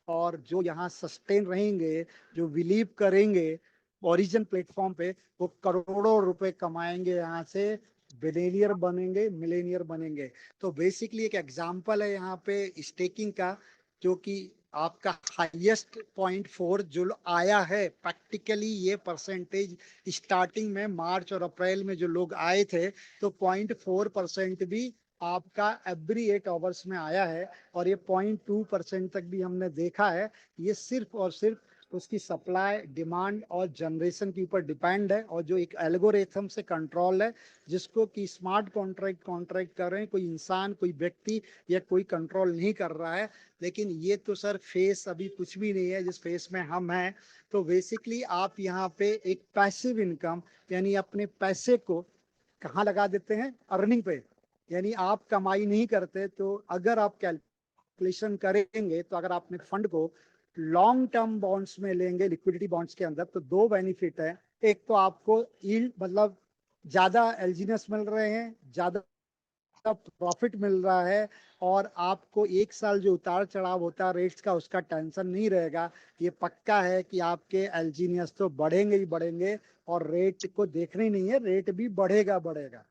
और जो यहाँ सस्टेन रहेंगे, जो बिलीव करेंगे ओरिजिन प्लेटफॉर्म पे, वो करोड़ों रुपए कमाएंगे, यहाँ से बिलियनियर बनेंगे, मिलेनियर बनेंगे। तो बेसिकली एक एग्जांपल है यहाँ पे स्टेकिंग का, जो कि आपका हाईएस्ट 0.4 जो आया है प्रैक्टिकली। ये परसेंटेज स्टार्टिंग में मार्च और अप्रैल में जो लोग आए थे तो 0.4% भी आपका एवरी 8 आवर्स में आया है। और ये 0.2% तक भी हमने देखा है। ये सिर्फ और सिर्फ उसकी सप्लाई, डिमांड और जनरेशन के ऊपर डिपेंड है, और जो एक एल्गोरिथम से कंट्रोल है, जिसको कि स्मार्ट कॉन्ट्रैक्ट कर रहे हैं, कोई इंसान, कोई व्यक्ति या कोई कंट्रोल नहीं कर रहा है। लेकिन ये तो सर फेस अभी कुछ भी नहीं है जिस फेस में हम हैं। तो बेसिकली आप यहाँ पे एक पैसिव इनकम यानी अपने पैसे को कहाँ लगा देते हैं, अर्निंग पे। यानी आप कमाई नहीं करते, तो अगर आप कैलकुलेशन करेंगे तो अगर आपने फंड को लॉन्ग टर्म बॉन्ड्स में लेंगे, लिक्विडिटी बॉन्ड्स के अंदर, तो दो बेनिफिट है। एक तो आपको यील्ड मतलब ज्यादा एलजीनेस मिल रहे हैं, ज्यादा प्रॉफिट मिल रहा है, और आपको एक साल जो उतार चढ़ाव होता है रेट्स का उसका टेंशन नहीं रहेगा। ये पक्का है कि आपके एलजीनियस तो बढ़ेंगे ही बढ़ेंगे, और रेट को देखना ही नहीं है, रेट भी बढ़ेगा बढ़ेगा।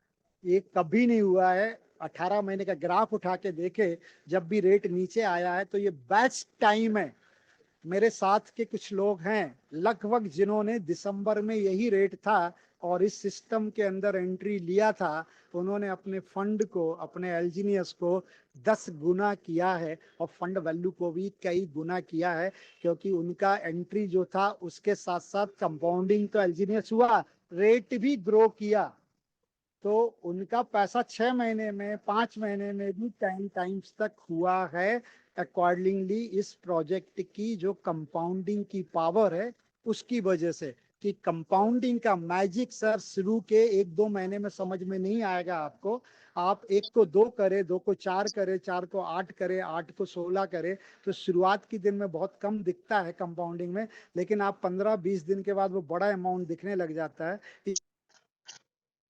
ये कभी नहीं हुआ है। 18 महीने का ग्राफ उठा के देखे, जब भी रेट नीचे आया है तो ये बेस्ट टाइम है। मेरे साथ के कुछ लोग हैं लगभग जिन्होंने दिसंबर में यही रेट था और इस सिस्टम के अंदर एंट्री लिया था, उन्होंने अपने फंड को, अपने एलजीनियस को 10 गुना किया है, और फंड वैल्यू को भी कई गुना किया है। क्योंकि उनका एंट्री जो था उसके साथ साथ कंपाउंडिंग तो एलजीनियस हुआ, रेट भी ग्रो किया। तो उनका पैसा 6 महीने में, 5 महीने में भी 10 टाइम्स तक हुआ है। अकॉर्डिंगली इस प्रोजेक्ट की जो कंपाउंडिंग की पावर है उसकी वजह से। कि कंपाउंडिंग का मैजिक सर शुरू के 1-2 महीने में समझ में नहीं आएगा आपको। आप 1 को 2 करे, 2 को 4 करे, 4 को 8 करे, 8 को 16 करे, तो शुरुआत के दिन में बहुत कम दिखता है कंपाउंडिंग में। लेकिन आप 15-20 दिन के बाद वो बड़ा अमाउंट दिखने लग जाता है।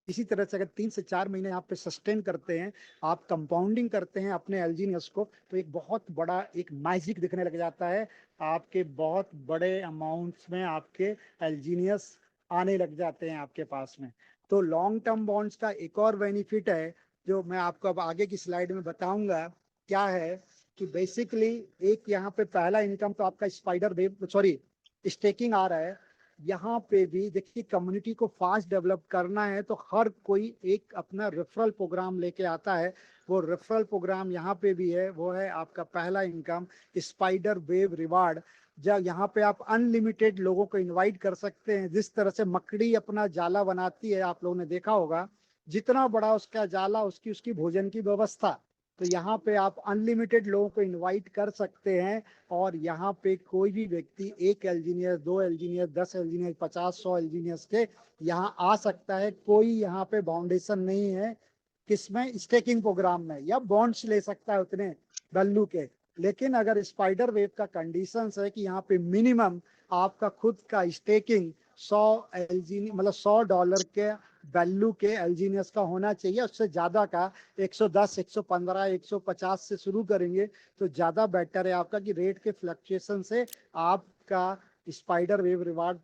इसी तरह से अगर 3 से 4 महीने आप पे सस्टेन करते हैं, आप कंपाउंडिंग करते हैं अपने एलजीनियस को, तो एक बहुत बड़ा एक मैजिक दिखने लग जाता है। आपके बहुत बड़े अमाउंट्स में आपके एलजीनियस आने लग जाते हैं आपके पास में। तो लॉन्ग टर्म बॉन्ड्स का एक और बेनिफिट है जो मैं आपको अब आगे की स्लाइड में बताऊंगा, क्या है कि बेसिकली एक यहाँ पे पहला इनकम तो आपका स्पाइडर वेव सॉरी स्टेकिंग आ रहा है। यहाँ पे भी देखिए कम्युनिटी को फास्ट डेवलप करना है तो हर कोई एक अपना रेफरल प्रोग्राम लेके आता है। वो रेफरल प्रोग्राम यहाँ पे भी है, वो है आपका पहला इनकम स्पाइडर वेव रिवार्ड। जब यहाँ पे आप अनलिमिटेड लोगों को इनवाइट कर सकते हैं। जिस तरह से मकड़ी अपना जाला बनाती है, आप लोगों ने देखा होगा, जितना बड़ा उसका जाला उसकी उसकी भोजन की व्यवस्था। तो यहाँ पे आप अनलिमिटेड लोगों को इनवाइट कर सकते हैं। और यहाँ पे कोई भी व्यक्ति 1 इंजीनियर 2 इंजीनियर 10 इंजीनियर 50 100 इंजीनियर्स के यहाँ आ सकता है। कोई यहाँ पे बाउंडेशन नहीं है किसमें, स्टेकिंग प्रोग्राम में, या बॉन्ड्स ले सकता है उतने वैल्यू के। लेकिन अगर स्पाइडर वेव का कंडीशन है कि यहाँ पे मिनिमम आपका खुद का स्टेकिंग 100 LG मतलब $100 के वैल्यू के एलजीनियस का होना चाहिए। उससे ज्यादा का 110 115 150 से शुरू करेंगे तो ज्यादा बेटर है आपका, कि रेट के फ्लक्चुएशन से आपका स्पाइडर वेव रिवार्ड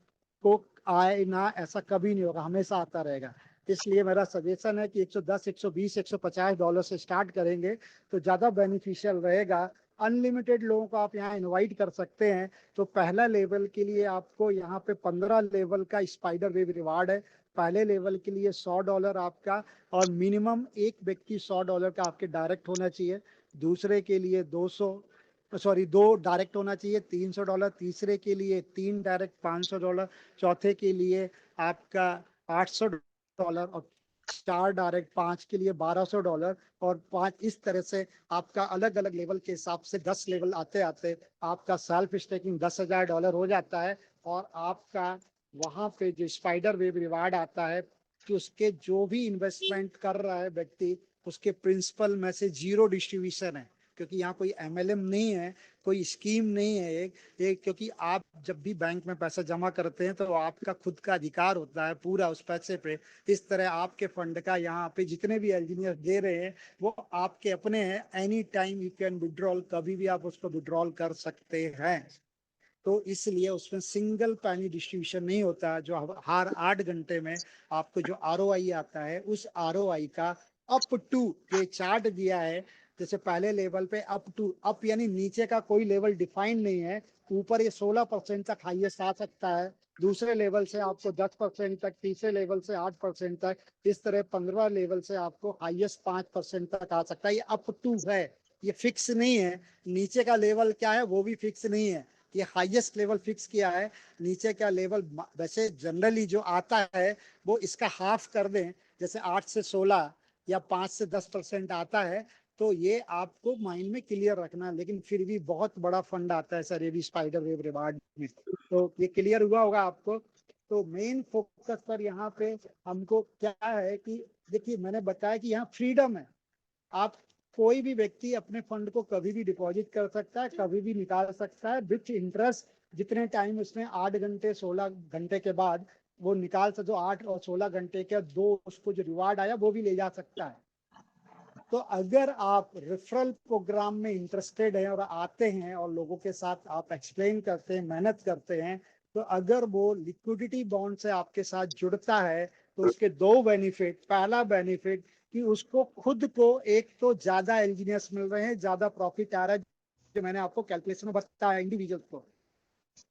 को आए ना ऐसा कभी नहीं होगा, हमेशा आता रहेगा। इसलिए मेरा सजेशन है कि 110 120 $150 से स्टार्ट करेंगे तो ज्यादा बेनिफिशियल रहेगा। अनलिमिटेड लोगों को आप यहाँ इनवाइट कर सकते हैं। तो पहला लेवल के लिए आपको यहाँ पे 15 लेवल का स्पाइडर वेव रिवार्ड है। पहले लेवल के लिए $100 आपका, और मिनिमम एक व्यक्ति $100 का आपके डायरेक्ट होना चाहिए। दूसरे के लिए 2 डायरेक्ट होना चाहिए $300। तीसरे के लिए 3 डायरेक्ट $500। चौथे के लिए आपका $800। और 4 डायरेक्ट 5 के लिए $1200। और 5 इस तरह से आपका अलग अलग लेवल के हिसाब से 10 लेवल आते आते आपका सेल्फ स्टेकिंग $10,000 हो जाता है। और आपका वहां पे जो स्पाइडर वेव रिवार्ड आता है कि उसके जो भी इन्वेस्टमेंट कर रहा है व्यक्ति, उसके प्रिंसिपल में से जीरो डिस्ट्रीब्यूशन है। क्योंकि यहाँ कोई एमएलएम नहीं है, कोई स्कीम नहीं है एक क्योंकि आप जब भी बैंक में पैसा जमा करते हैं तो आपका खुद का अधिकार होता है पूरा उस पैसे पे। इस तरह आपके फंड का यहाँ पे जितने भी इंजीनियर दे रहे हैं वो आपके अपने हैं। Any time you can withdrawal, कभी भी आप उसको विड्रॉल कर सकते हैं। तो इसलिए उसमें सिंगल पैनी डिस्ट्रीब्यूशन नहीं होता। जो हर 8 घंटे में आपको जो आरओआई आता है, उस आरओआई का अप टू जो चार्ट दिया है, जैसे पहले लेवल पे अप टू, अप यानी नीचे का कोई लेवल डिफाइन नहीं है। ऊपर ये 16% तक हाईएस्ट आ सकता है, दूसरे लेवल से आपको 10% तक, तीसरे लेवल से 8% तक, इस तरह 15 लेवल से आपको हाईएस्ट 5% तक आ सकता है। ये अप टू है, ये फिक्स नहीं है। नीचे का लेवल क्या है वो भी फिक्स नहीं है, ये हाईएस्ट लेवल फिक्स किया है। नीचे का लेवल वैसे जनरली जो आता है वो इसका हाफ कर दें, जैसे 8 से 16 या 5 से 10% आता है। तो ये आपको माइंड में क्लियर रखना। लेकिन फिर भी बहुत बड़ा फंड आता है सर ये भी स्पाइडर वेव रिवार्ड में, तो ये क्लियर हुआ होगा आपको। तो मेन फोकस पर यहाँ पे हमको क्या है कि देखिए मैंने बताया कि यहाँ फ्रीडम है। आप कोई भी व्यक्ति अपने फंड को कभी भी डिपॉजिट कर सकता है, कभी भी निकाल सकता है विथ इंटरेस्ट। जितने टाइम उसने 8 घंटे 16 घंटे के बाद वो निकाल सकते, जो 8 और 16 घंटे के दो उसको जो रिवार्ड आया वो भी ले जा सकता है। तो अगर आप रेफरल प्रोग्राम में इंटरेस्टेड हैं और आते हैं और लोगों के साथ आप एक्सप्लेन करते हैं, मेहनत करते हैं, तो अगर वो लिक्विडिटी बॉन्ड से आपके साथ जुड़ता है तो उसके दो बेनिफिट। पहला बेनिफिट कि उसको खुद को एक तो ज्यादा इंजीनियर्स मिल रहे हैं, ज्यादा प्रॉफिट आ रहा है, जो मैंने आपको कैलकुलेशन में बताया इंडिविजुअल को।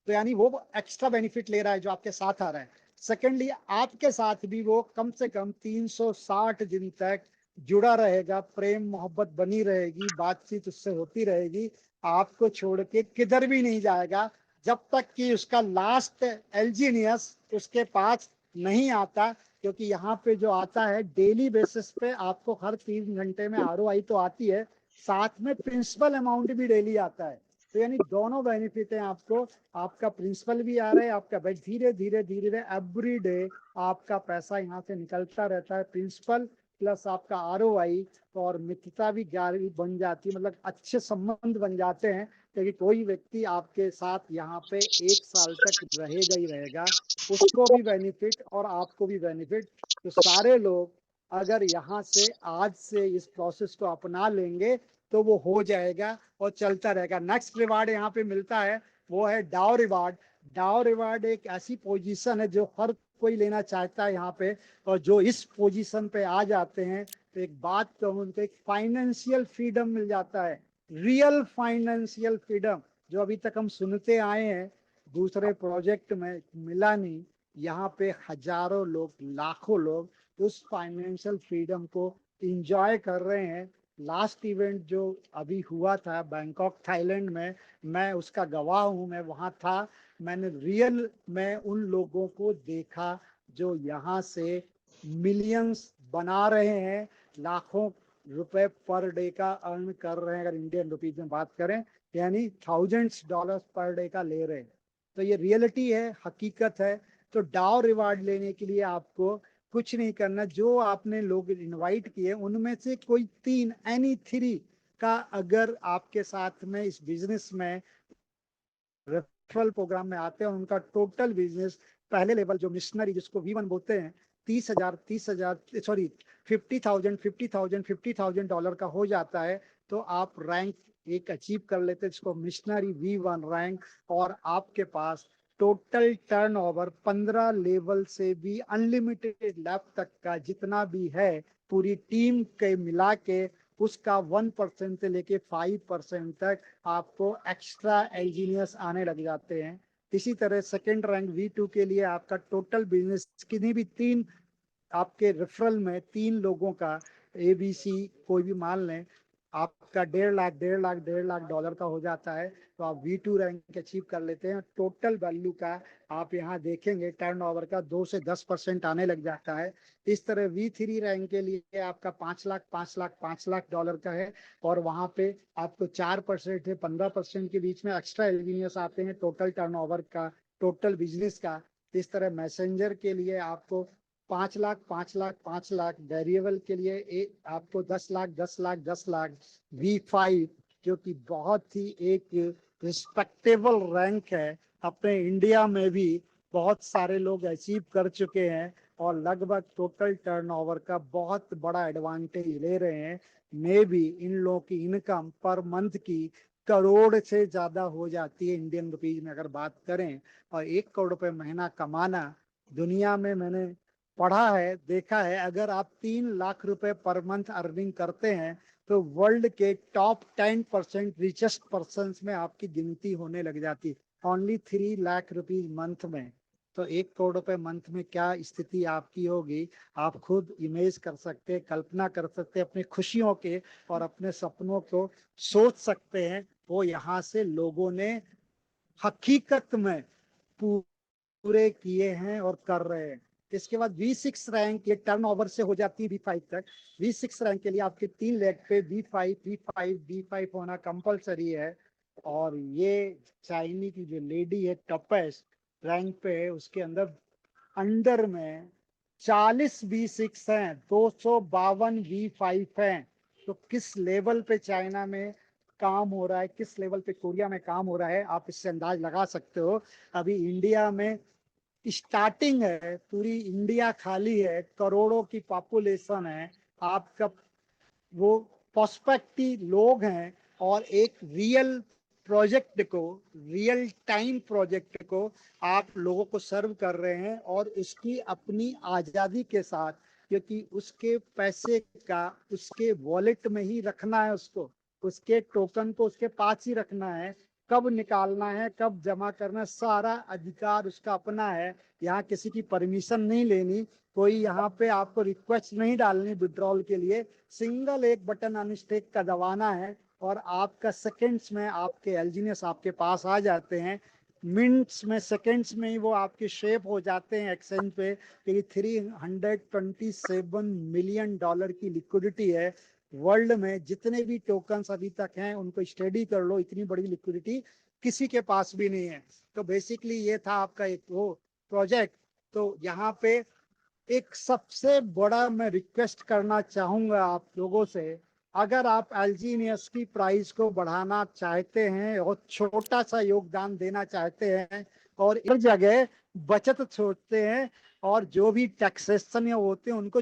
तो यानी वो एक्स्ट्रा बेनिफिट ले रहा है जो आपके साथ आ रहा है। सेकेंडली आपके साथ भी वो कम से कम 360 दिन तक जुड़ा रहेगा, प्रेम मोहब्बत बनी रहेगी, बातचीत उससे होती रहेगी, आपको छोड़ के किधर भी नहीं जाएगा जब तक कि उसका लास्ट एलजीनियस उसके पास नहीं आता। क्योंकि यहाँ पे जो आता है डेली बेसिस पे आपको हर 3 घंटे में आरओआई तो आती है, साथ में प्रिंसिपल अमाउंट भी डेली आता है। तो यानी दोनों बेनिफिट है आपको, आपका प्रिंसिपल भी आ रहा है, आपका धीरे धीरे धीरे एवरी डे आपका पैसा यहाँ से निकलता रहता है। प्रिंसिपल प्लस आपका आरओआई, और मित्रता भी गहरी बन जाती है, मतलब अच्छे संबंध बन जाते हैं। क्योंकि कोई व्यक्ति आपके साथ यहाँ पे 1 साल तक रहेगा ही रहेगा, उसको भी बेनिफिट और आपको भी बेनिफिट। तो सारे लोग अगर यहाँ से आज से इस प्रोसेस को अपना लेंगे तो वो हो जाएगा और चलता रहेगा। नेक्स्ट रिवार्ड यहाँ पे मिलता है वो है डाउ रिवार्ड। डाउ रिवार्ड एक ऐसी पोजीशन है जो हर कोई लेना चाहता है यहाँ पे, और जो इस पोजीशन पे आ जाते हैं तो एक बात कहूँ, उनको एक फाइनेंशियल फ्रीडम मिल जाता है, रियल फाइनेंशियल फ्रीडम, जो अभी तक हम सुनते आए हैं दूसरे प्रोजेक्ट में मिला नहीं। यहाँ पे हजारों लोग, लाखों लोग उस फाइनेंशियल फ्रीडम को इंजॉय कर रहे हैं। लास्ट इवेंट जो अभी हुआ था बैंकॉक थाईलैंड में, मैं उसका गवाह हूँ, मैं वहाँ था। मैंने रियल में उन लोगों को देखा जो यहाँ से मिलियंस बना रहे हैं, लाखों रुपए पर डे का अर्न कर रहे हैं, अगर इंडियन रुपीज में बात करें, यानी थाउजेंड्स डॉलर्स पर डे का ले रहे हैं। तो ये रियलिटी है, हकीकत है। तो डाउ रिवार्ड लेने के लिए आपको कुछ नहीं करना, जो आपने लोग इनवाइट किए उनमें से कोई 3, एनी 3 का अगर आपके साथ में इस बिजनेस में रेफरल प्रोग्राम में आते हैं, उनका टोटल बिजनेस पहले लेवल जो मिशनरी जिसको V1 बोलते हैं, 30,000 सॉरी 50,000 डॉलर का हो जाता है, तो आप रैंक एक अचीव कर लेते हैं जिसको मिशनरी V1 रैंक। और आपके पास टोटल टर्नओवर 15 लेवल से भी अनलिमिटेड लैब तक का जितना भी है पूरी टीम के मिला के, उसका 1% से लेके 5% तक आपको एक्स्ट्रा एल्जीनियस आने लग जाते हैं। इसी तरह सेकेंड रैंक V2 के लिए आपका टोटल बिजनेस किन्हीं भी 3 आपके रेफरल में 3 लोगों का ABC कोई भी मान लें, आपका 1.5 लाख डॉलर का हो जाता है, तो आप V2 रैंक अचीव कर लेते हैं। टोटल वैल्यू का आप यहाँ देखेंगे टर्नओवर का 2 से 10% आने लग जाता है। इस तरह V3 रैंक के लिए आपका 5 लाख डॉलर का है, और वहाँ पे आपको 4% से 15% के बीच में एक्स्ट्रा एल्जीनियस आते हैं टोटल टर्नओवर का, टोटल बिजनेस का। इस तरह मैसेंजर के लिए आपको 5 लाख वेरिएबल के लिए आपको 10 लाख V5, जो कि बहुत ही एक रिस्पेक्टेबल रैंक है, अपने इंडिया में भी बहुत सारे लोग अचीव कर चुके हैं और लगभग टोटल टर्नओवर का बहुत बड़ा एडवांटेज ले रहे हैं। मे भी इन लोगों की इनकम पर मंथ की करोड़ से ज्यादा हो जाती है इंडियन रुपीज में अगर बात करें, और 1 करोड़ रुपए महीना कमाना दुनिया में, मैंने पढ़ा है, देखा है, अगर आप 3 लाख रुपए पर मंथ अर्निंग करते हैं तो वर्ल्ड के टॉप 10% रिचेस्ट पर्सन में आपकी गिनती होने लग जाती, ओनली 3 लाख रुपीज मंथ में। तो 1 करोड़ रुपए मंथ में क्या स्थिति आपकी होगी, आप खुद इमेज कर सकते हैं, कल्पना कर सकते हैं, अपनी खुशियों के और अपने सपनों को सोच सकते हैं। वो यहाँ से लोगों ने हकीकत में पूरे किए हैं और कर रहे हैं। इसके बाद V6 रैंक ये टर्नओवर से हो जाती है V5 तक। V6 रैंक के लिए आपके 3 लेग पे V5 होना कंपलसरी है। और ये चाइनी की जो लेडी है टॉपेस्ट रैंक पे है, उसके अंदर अंडर में 40 V6 हैं, 252 V5 हैं। तो किस लेवल पे चाइना में काम हो रहा है, किस लेवल पे कोरिया में काम हो रहा है, आप इससे अंदाज लगा सकते हो। अभी इंडिया में स्टार्टिंग है, पूरी इंडिया खाली है, करोड़ों की पॉपुलेशन है, आपका वो प्रोस्पेक्टिव लोग हैं, और एक रियल प्रोजेक्ट को, रियल टाइम प्रोजेक्ट को आप लोगों को सर्व कर रहे हैं, और उसकी अपनी आज़ादी के साथ, क्योंकि उसके पैसे का उसके वॉलेट में ही रखना है, उसको उसके टोकन को उसके पास ही रखना है, कब निकालना है कब जमा करना, सारा अधिकार उसका अपना है। यहाँ किसी की परमिशन नहीं लेनी, कोई यहाँ पे आपको रिक्वेस्ट नहीं डालनी विड्रॉल के लिए, सिंगल एक बटन अनस्टेक का दबाना है और आपका सेकंड्स में आपके एल्जीनियस आपके पास आ जाते हैं। मिनट्स में, सेकंड्स में ही वो आपके शेप हो जाते हैं एक्सचेंज पे, क्योंकि 327 मिलियन डॉलर की लिक्विडिटी है वर्ल्ड में। जितने भी टोकन्स अभी तक हैं उनको स्टडी कर लो, इतनी बड़ी लिक्विडिटी किसी के पास भी नहीं है। तो बेसिकली ये था आपका एक वो प्रोजेक्ट। तो यहाँ पे एक सबसे बड़ा मैं रिक्वेस्ट करना चाहूंगा आप लोगों से, अगर आप एल्जीनियस की प्राइस को बढ़ाना चाहते हैं और छोटा सा योगदान देना चाहते हैं और इस जगह बचत सोचते हैं और जो भी टैक्सेशन होते हैं उनको